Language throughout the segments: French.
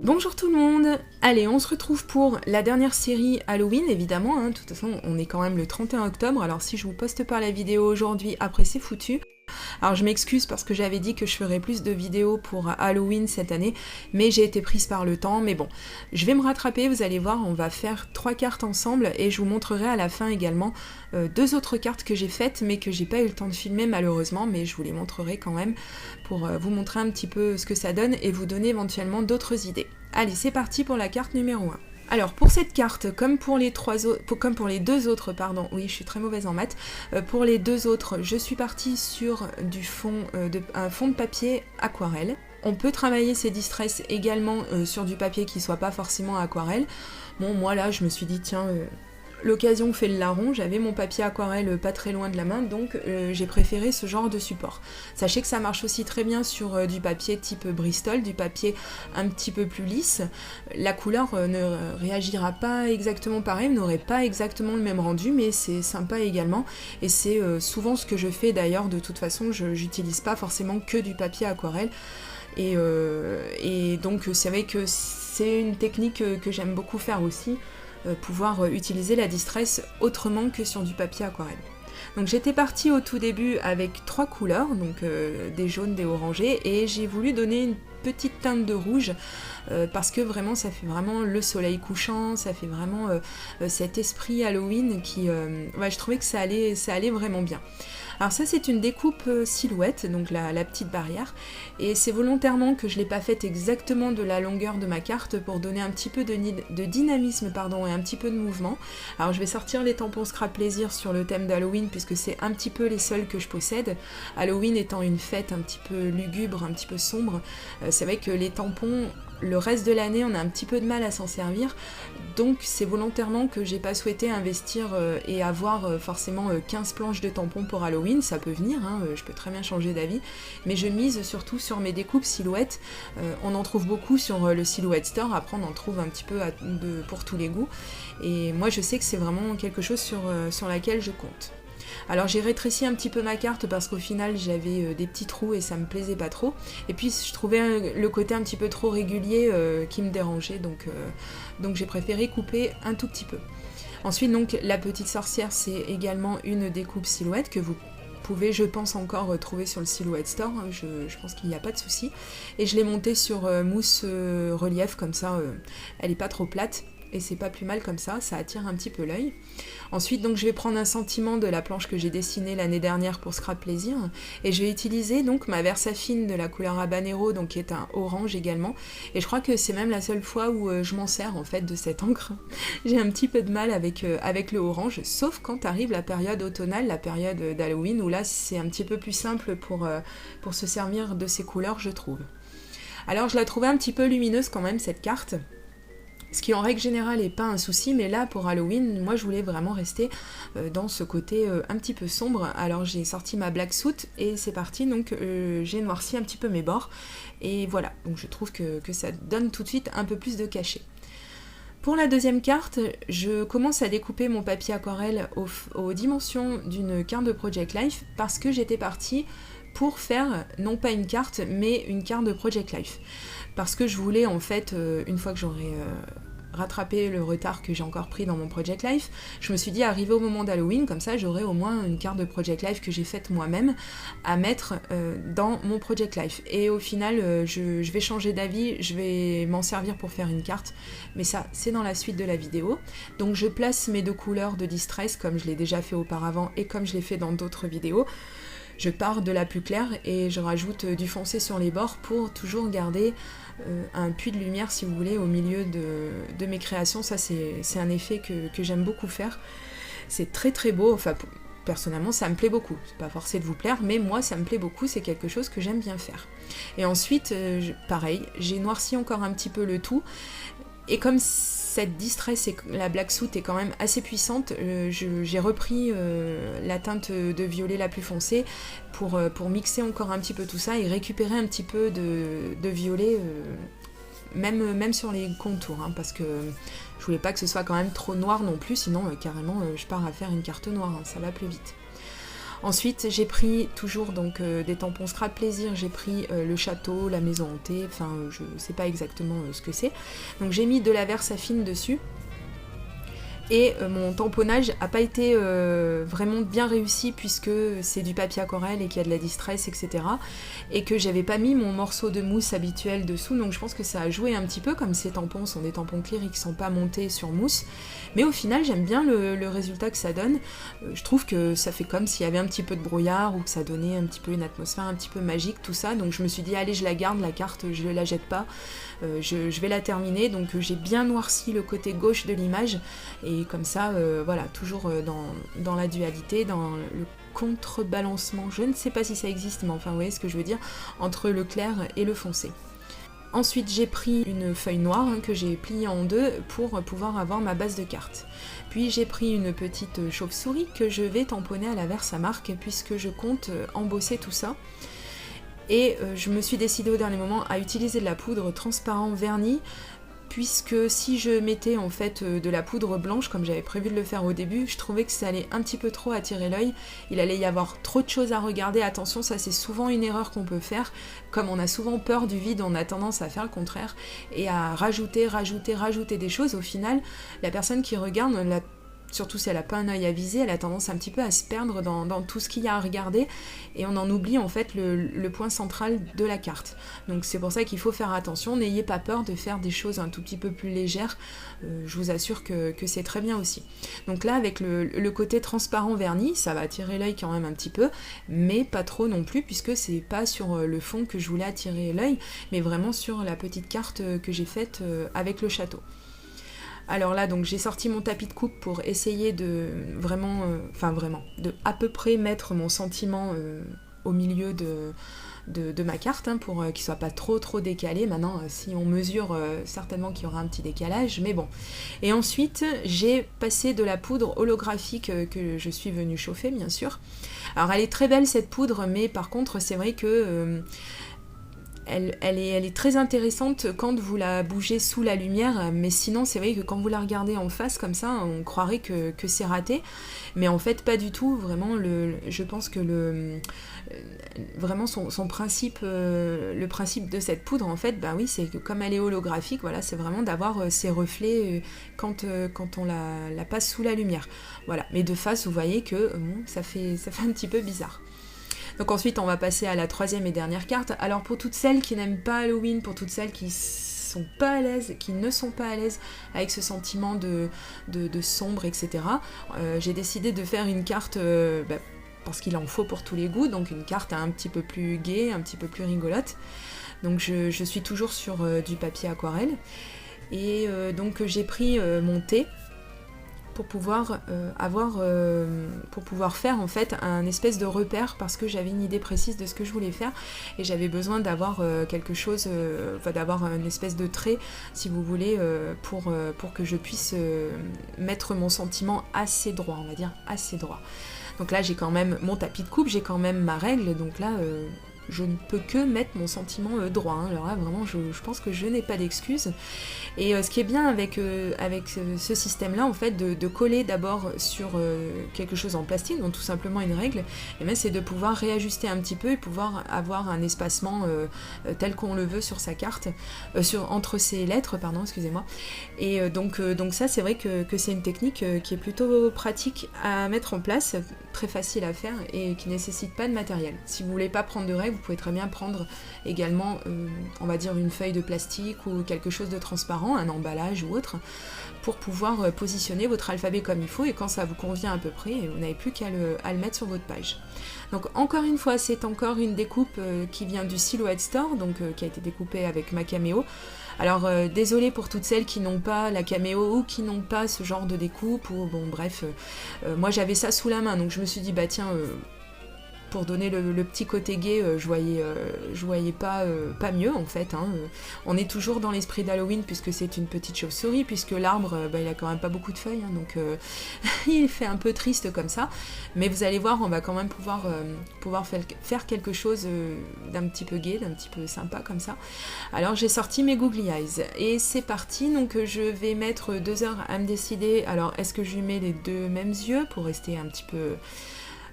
Bonjour tout le monde. Allez, on se retrouve pour la dernière série Halloween, évidemment, hein. De toute façon, on est quand même le 31 octobre, alors si je vous poste pas la vidéo aujourd'hui, après c'est foutu. Alors je m'excuse parce que j'avais dit que je ferais plus de vidéos pour Halloween cette année, mais j'ai été prise par le temps, mais bon, je vais me rattraper, vous allez voir, on va faire 3 cartes ensemble et je vous montrerai à la fin également 2 autres cartes que j'ai faites mais que j'ai pas eu le temps de filmer malheureusement, mais je vous les montrerai quand même pour vous montrer un petit peu ce que ça donne et vous donner éventuellement d'autres idées. Allez, c'est parti pour la carte numéro 1. Alors pour cette carte, comme pour les deux autres, pardon, oui je suis très mauvaise en maths, pour les deux autres, je suis partie sur un fond de papier aquarelle. On peut travailler ces distress également sur du papier qui soit pas forcément aquarelle. Bon moi là je me suis dit tiens, l'occasion fait le larron, j'avais mon papier aquarelle pas très loin de la main, donc j'ai préféré ce genre de support. Sachez que ça marche aussi très bien sur du papier type Bristol, du papier un petit peu plus lisse. La couleur ne réagira pas exactement pareil, n'aurait pas exactement le même rendu, mais c'est sympa également. Et c'est souvent ce que je fais d'ailleurs, de toute façon, j'utilise pas forcément que du papier aquarelle. Et donc c'est vrai que c'est une technique que j'aime beaucoup faire aussi, pouvoir utiliser la distress autrement que sur du papier aquarelle. Donc j'étais partie au tout début avec 3 couleurs, donc des jaunes, des orangés, et j'ai voulu donner une petite teinte de rouge parce que vraiment ça fait vraiment le soleil couchant, ça fait vraiment cet esprit Halloween qui, je trouvais que ça allait vraiment bien. Alors ça c'est une découpe silhouette, donc la petite barrière, et c'est volontairement que je ne l'ai pas faite exactement de la longueur de ma carte pour donner un petit peu de dynamisme et un petit peu de mouvement. Alors je vais sortir les tampons Scrap Plaisir sur le thème d'Halloween puisque c'est un petit peu les seuls que je possède. Halloween étant une fête un petit peu lugubre, un petit peu sombre, c'est vrai que les tampons, le reste de l'année, on a un petit peu de mal à s'en servir, donc c'est volontairement que j'ai pas souhaité investir et avoir forcément 15 planches de tampons pour Halloween. Ça peut venir, hein, je peux très bien changer d'avis, mais je mise surtout sur mes découpes silhouettes. On en trouve beaucoup sur le Silhouette Store, après on en trouve un petit peu pour tous les goûts, et moi je sais que c'est vraiment quelque chose sur laquelle je compte. Alors j'ai rétréci un petit peu ma carte parce qu'au final j'avais des petits trous et ça me plaisait pas trop. Et puis je trouvais le côté un petit peu trop régulier qui me dérangeait, donc j'ai préféré couper un tout petit peu. Ensuite donc la petite sorcière, c'est également une découpe silhouette que vous pouvez, je pense, encore trouver sur le Silhouette Store, hein, je pense qu'il n'y a pas de souci. Et je l'ai montée sur mousse relief, comme ça elle est pas trop plate. Et c'est pas plus mal comme ça attire un petit peu l'œil. Ensuite, donc, je vais prendre un sentiment de la planche que j'ai dessinée l'année dernière pour Scrap Plaisir, et je vais utiliser donc ma Versafine de la couleur Habanero, donc qui est un orange également, et je crois que c'est même la seule fois où je m'en sers en fait de cette encre. J'ai un petit peu de mal avec le orange, sauf quand arrive la période automnale, la période d'Halloween, où là c'est un petit peu plus simple pour se servir de ces couleurs, je trouve. Alors je la trouvais un petit peu lumineuse quand même, cette carte, ce qui en règle générale n'est pas un souci, mais là pour Halloween, moi je voulais vraiment rester dans ce côté un petit peu sombre. Alors j'ai sorti ma black suit et c'est parti, donc j'ai noirci un petit peu mes bords, et voilà, donc je trouve que ça donne tout de suite un peu plus de cachet. Pour la deuxième carte, je commence à découper mon papier aquarelle aux dimensions d'une carte de Project Life parce que j'étais partie pour faire non pas une carte mais une carte de Project Life. Parce que je voulais en fait, une fois que j'aurais rattrapé le retard que j'ai encore pris dans mon Project Life, je me suis dit arrivé au moment d'Halloween, comme ça j'aurai au moins une carte de Project Life que j'ai faite moi-même à mettre dans mon Project Life. Et au final, je vais changer d'avis, je vais m'en servir pour faire une carte, mais ça c'est dans la suite de la vidéo. Donc je place mes 2 couleurs de distress comme je l'ai déjà fait auparavant et comme je l'ai fait dans d'autres vidéos. Je pars de la plus claire et je rajoute du foncé sur les bords pour toujours garder un puits de lumière, si vous voulez, au milieu de mes créations. Ça, c'est un effet que j'aime beaucoup faire. C'est très très beau, enfin, personnellement, ça me plaît beaucoup. C'est pas forcé de vous plaire, mais moi, ça me plaît beaucoup, c'est quelque chose que j'aime bien faire. Et ensuite, pareil, j'ai noirci encore un petit peu le tout. Et comme cette distress et la black suit est quand même assez puissante, j'ai repris la teinte de violet la plus foncée pour mixer encore un petit peu tout ça et récupérer un petit peu de violet, même sur les contours, hein, parce que je voulais pas que ce soit quand même trop noir non plus, sinon carrément je pars à faire une carte noire, hein, ça va plus vite. Ensuite, j'ai pris toujours donc des tampons Scrap Plaisir, j'ai pris le château, la maison hantée, enfin je sais pas exactement ce que c'est. Donc j'ai mis de la Versafine dessus. Et mon tamponnage n'a pas été vraiment bien réussi puisque c'est du papier aquarelle et qu'il y a de la distress, etc. Et que j'avais pas mis mon morceau de mousse habituel dessous, donc je pense que ça a joué un petit peu, comme ces tampons sont des tampons clear et qui sont pas montés sur mousse. Mais au final, j'aime bien le résultat que ça donne. Je trouve que ça fait comme s'il y avait un petit peu de brouillard ou que ça donnait un petit peu une atmosphère un petit peu magique, tout ça. Donc je me suis dit, allez, je la garde, la carte, je la jette pas. Je vais la terminer, donc j'ai bien noirci le côté gauche de l'image. Et comme ça, voilà, toujours dans la dualité, dans le contrebalancement, je ne sais pas si ça existe, mais enfin vous voyez ce que je veux dire, entre le clair et le foncé. Ensuite j'ai pris une feuille noire que j'ai pliée en deux pour pouvoir avoir ma base de carte. Puis j'ai pris une petite chauve-souris que je vais tamponner à la Versamark puisque je compte embosser tout ça. Et je me suis décidée au dernier moment à utiliser de la poudre transparent vernie, puisque si je mettais en fait de la poudre blanche comme j'avais prévu de le faire au début, je trouvais que ça allait un petit peu trop attirer l'œil, il allait y avoir trop de choses à regarder. Attention, ça c'est souvent une erreur qu'on peut faire, comme on a souvent peur du vide, on a tendance à faire le contraire et à rajouter des choses. Au final, la personne qui regarde, surtout si elle n'a pas un œil à viser, elle a tendance un petit peu à se perdre dans tout ce qu'il y a à regarder et on en oublie en fait le point central de la carte. Donc c'est pour ça qu'il faut faire attention, n'ayez pas peur de faire des choses un tout petit peu plus légères, je vous assure que c'est très bien aussi. Donc là avec le côté transparent verni, ça va attirer l'œil quand même un petit peu, mais pas trop non plus puisque c'est pas sur le fond que je voulais attirer l'œil, mais vraiment sur la petite carte que j'ai faite avec le château. Alors là, donc j'ai sorti mon tapis de coupe pour essayer de vraiment, de à peu près mettre mon sentiment au milieu de ma carte, hein, pour qu'il soit pas trop décalé. Maintenant, si on mesure, certainement qu'il y aura un petit décalage, mais bon. Et ensuite, j'ai passé de la poudre holographique que je suis venue chauffer, bien sûr. Alors elle est très belle cette poudre, mais par contre, c'est vrai que elle est très intéressante quand vous la bougez sous la lumière, mais sinon c'est vrai que quand vous la regardez en face comme ça, on croirait que c'est raté, mais en fait pas du tout. Vraiment, je pense que vraiment son principe, le principe de cette poudre en fait, bah oui, c'est que comme elle est holographique, voilà, c'est vraiment d'avoir ces reflets quand on la passe sous la lumière. Voilà, mais de face vous voyez que ça fait un petit peu bizarre. Donc ensuite on va passer à la troisième et dernière carte. Alors pour toutes celles qui n'aiment pas Halloween, pour toutes celles qui ne sont pas à l'aise avec ce sentiment de sombre, etc. J'ai décidé de faire une carte, parce qu'il en faut pour tous les goûts, donc une carte un petit peu plus gaie, un petit peu plus rigolote. Donc je suis toujours sur du papier aquarelle. Et donc j'ai pris mon thé pour pouvoir faire en fait un espèce de repère, parce que j'avais une idée précise de ce que je voulais faire et j'avais besoin d'avoir quelque chose, d'avoir une espèce de trait, si vous voulez, pour que je puisse mettre mon sentiment assez droit, on va dire assez droit. Donc là j'ai quand même mon tapis de coupe, j'ai quand même ma règle, donc là je ne peux que mettre mon sentiment droit, hein. Alors là vraiment je pense que je n'ai pas d'excuses. Et ce qui est bien avec ce système là en fait, de coller d'abord sur quelque chose en plastique, donc tout simplement une règle, et bien c'est de pouvoir réajuster un petit peu et pouvoir avoir un espacement tel qu'on le veut sur sa carte, entre ses lettres, pardon, excusez-moi. Et donc ça c'est vrai que c'est une technique qui est plutôt pratique à mettre en place, très facile à faire et qui nécessite pas de matériel. Si vous voulez pas prendre de règles, vous pouvez très bien prendre également, on va dire une feuille de plastique ou quelque chose de transparent, un emballage ou autre, pour pouvoir positionner votre alphabet comme il faut, et quand ça vous convient à peu près, vous n'avez plus qu'à le mettre sur votre page. Donc encore une fois, c'est encore une découpe qui vient du Silhouette Store, donc qui a été découpée avec ma Cameo. Alors désolée pour toutes celles qui n'ont pas la Cameo ou qui n'ont pas ce genre de découpe, ou bon bref, moi j'avais ça sous la main, donc je me suis dit bah tiens, pour donner le petit côté gai, je voyais pas mieux en fait, hein. On est toujours dans l'esprit d'Halloween puisque c'est une petite chauve-souris, puisque l'arbre il a quand même pas beaucoup de feuilles, hein, donc il fait un peu triste comme ça, mais vous allez voir, on va quand même pouvoir faire quelque chose d'un petit peu gai, d'un petit peu sympa comme ça. Alors j'ai sorti mes Googly Eyes et c'est parti. Donc je vais mettre 2 heures à me décider. Alors est-ce que je lui mets les deux mêmes yeux pour rester un petit peu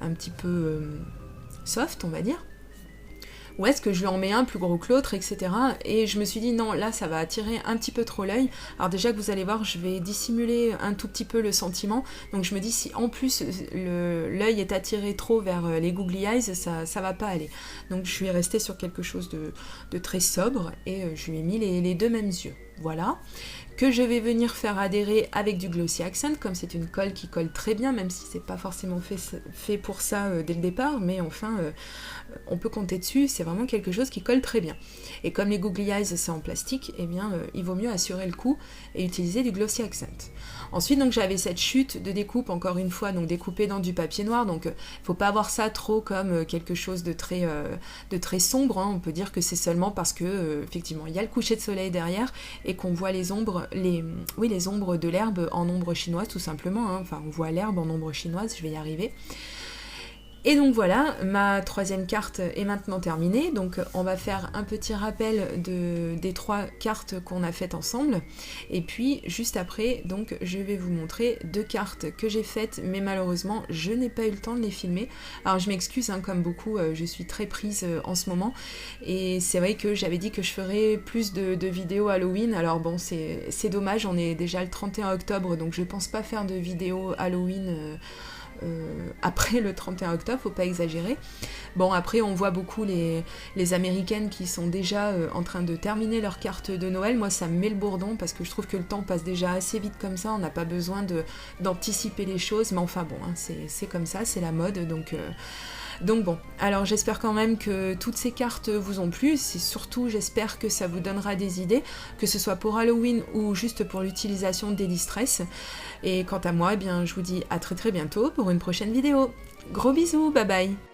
un petit peu soft, on va dire. Ou est-ce que je lui en mets un plus gros que l'autre, etc. Et je me suis dit non, là ça va attirer un petit peu trop l'œil. Alors déjà que vous allez voir, je vais dissimuler un tout petit peu le sentiment. Donc je me dis si en plus l'œil est attiré trop vers les googly eyes, ça va pas aller. Donc je suis restée sur quelque chose de très sobre et je lui ai mis les deux mêmes yeux. Voilà. Que je vais venir faire adhérer avec du Glossy Accent, comme c'est une colle qui colle très bien, même si c'est pas forcément fait pour ça dès le départ, mais enfin, on peut compter dessus, c'est vraiment quelque chose qui colle très bien. Et comme les Googly Eyes c'est en plastique, eh bien, il vaut mieux assurer le coup et utiliser du Glossy Accent. Ensuite, donc j'avais cette chute de découpe, encore une fois, donc découpée dans du papier noir, donc faut pas avoir ça trop comme quelque chose de très sombre, hein. On peut dire que c'est seulement parce que, effectivement, il y a le coucher de soleil derrière et qu'on voit les ombres de l'herbe en ombre chinoise, tout simplement, hein. Enfin, on voit l'herbe en ombre chinoise, je vais y arriver. Et donc voilà, ma troisième carte est maintenant terminée, donc on va faire un petit rappel des 3 cartes qu'on a faites ensemble, et puis juste après, donc je vais vous montrer 2 cartes que j'ai faites, mais malheureusement je n'ai pas eu le temps de les filmer. Alors je m'excuse, hein, comme beaucoup, je suis très prise en ce moment, et c'est vrai que j'avais dit que je ferais plus de vidéos Halloween, alors bon c'est dommage, on est déjà le 31 octobre, donc je pense pas faire de vidéos Halloween après le 31 octobre, faut pas exagérer. Bon, après on voit beaucoup les américaines qui sont déjà en train de terminer leur carte de Noël. Moi ça me met le bourdon parce que je trouve que le temps passe déjà assez vite comme ça, on n'a pas besoin d'anticiper les choses, mais enfin bon, hein, c'est comme ça, c'est la mode, donc bon, alors j'espère quand même que toutes ces cartes vous ont plu, c'est surtout j'espère que ça vous donnera des idées, que ce soit pour Halloween ou juste pour l'utilisation des Distress. Et quant à moi, eh bien, je vous dis à très très bientôt pour une prochaine vidéo. Gros bisous, bye bye.